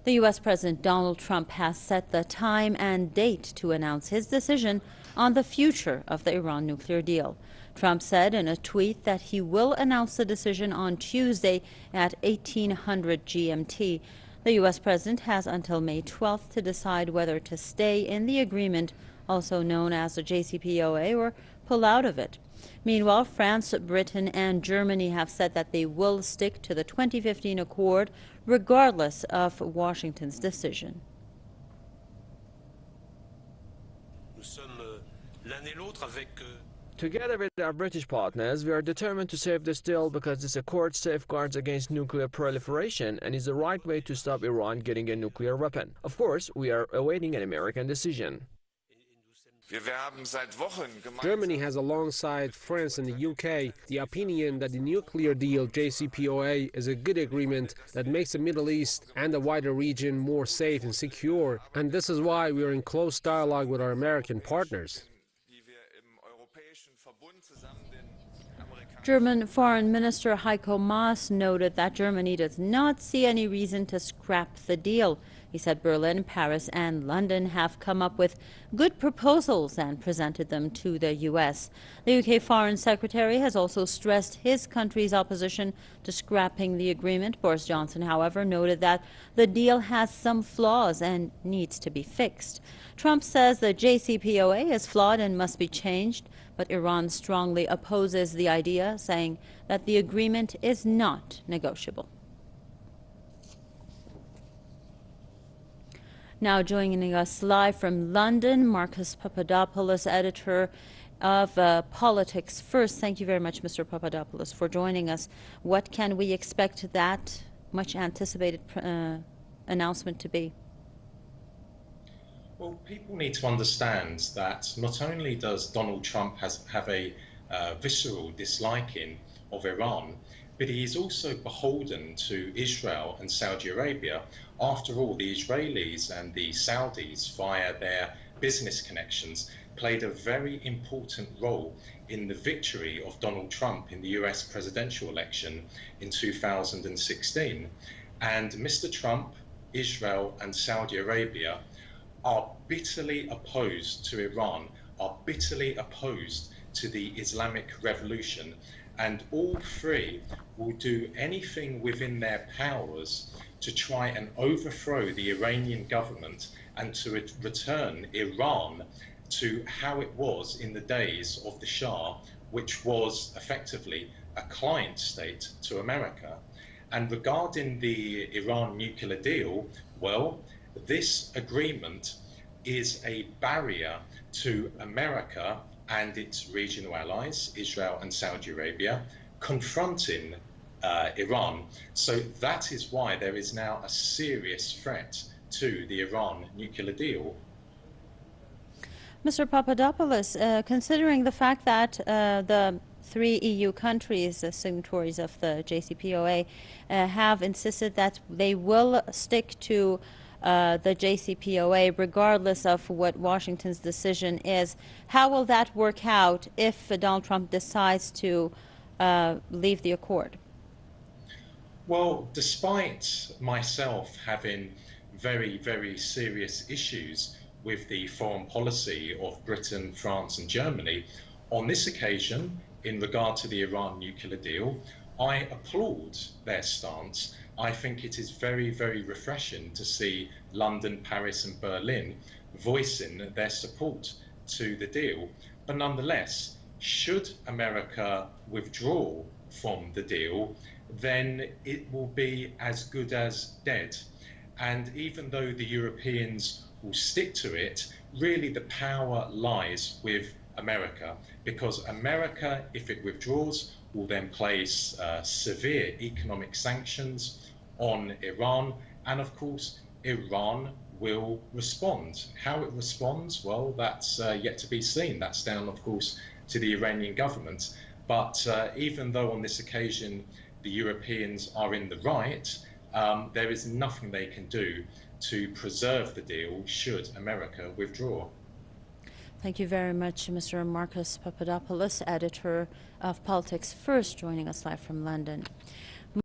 The U.S. President Donald Trump has set the time and date to announce his decision on the future of the Iran nuclear deal. Trump said in a tweet that he will announce the decision on Tuesday at 1800 GMT. The U.S. president has until May 12th to decide whether to stay in the agreement, also known as the JCPOA, or pull out of it. Meanwhile, France, Britain, and Germany have said that they will stick to the 2015 accord regardless of Washington's decision. Together with our British partners, we are determined to save this deal because this accord safeguards against nuclear proliferation and is the right way to stop Iran getting a nuclear weapon. Of course, we are awaiting an American decision. Germany has, alongside France and the UK, the opinion that the nuclear deal JCPOA is a good agreement that makes the Middle East and the wider region more safe and secure, and this is why we are in close dialogue with our American partners. German Foreign Minister Heiko Maas noted that Germany does not see any reason to scrap the deal. He said Berlin, Paris, and London have come up with good proposals and presented them to the U.S. The UK Foreign Secretary has also stressed his country's opposition to scrapping the agreement. Boris Johnson, however, noted that the deal has some flaws and needs to be fixed. Trump says the JCPOA is flawed and must be changed, but Iran strongly opposes the idea, saying that the agreement is not negotiable. Now joining us live from London, Marcus Papadopoulos, editor of Politics First. Thank you very much, Mr. Papadopoulos, for joining us. What can we expect that much anticipated announcement to be? Well, people need to understand that not only does Donald Trump have a visceral disliking of Iran, but he is also beholden to Israel and Saudi Arabia. After all, the Israelis and the Saudis, via their business connections, played a very important role in the victory of Donald Trump in the US presidential election in 2016. And Mr. Trump, Israel and Saudi Arabia are bitterly opposed to Iran, are bitterly opposed to the Islamic Revolution, and all three will do anything within their powers to try and overthrow the Iranian government and to return Iran to how it was in the days of the Shah, which was effectively a client state to America. And regarding the Iran nuclear deal, well, this agreement is a barrier to America and its regional allies, Israel and Saudi Arabia, confronting Iran. So that is why there is now a serious threat to the Iran nuclear deal. Mr. Papadopoulos, considering the fact that the three EU countries, the signatories of the JCPOA, have insisted that they will stick to the JCPOA regardless of what Washington's decision is, how will that work out if Donald Trump decides to leave the accord? Well, despite myself having very, very serious issues with the foreign policy of Britain, France and Germany, on this occasion, in regard to the Iran nuclear deal, I applaud their stance. I think it is very, very refreshing to see London, Paris and Berlin voicing their support to the deal. But nonetheless, should America withdraw from the deal, then it will be as good as dead. And even though the Europeans will stick to it, really the power lies with America, because America, if it withdraws, will then place severe economic sanctions on Iran, and of course Iran will respond. How it responds, well, that's yet to be seen. That's down, of course, to the Iranian government. But even though on this occasion the Europeans are in the right, there is nothing they can do to preserve the deal should America withdraw. Thank you very much, Mr. Marcus Papadopoulos, editor of Politics First, joining us live from London.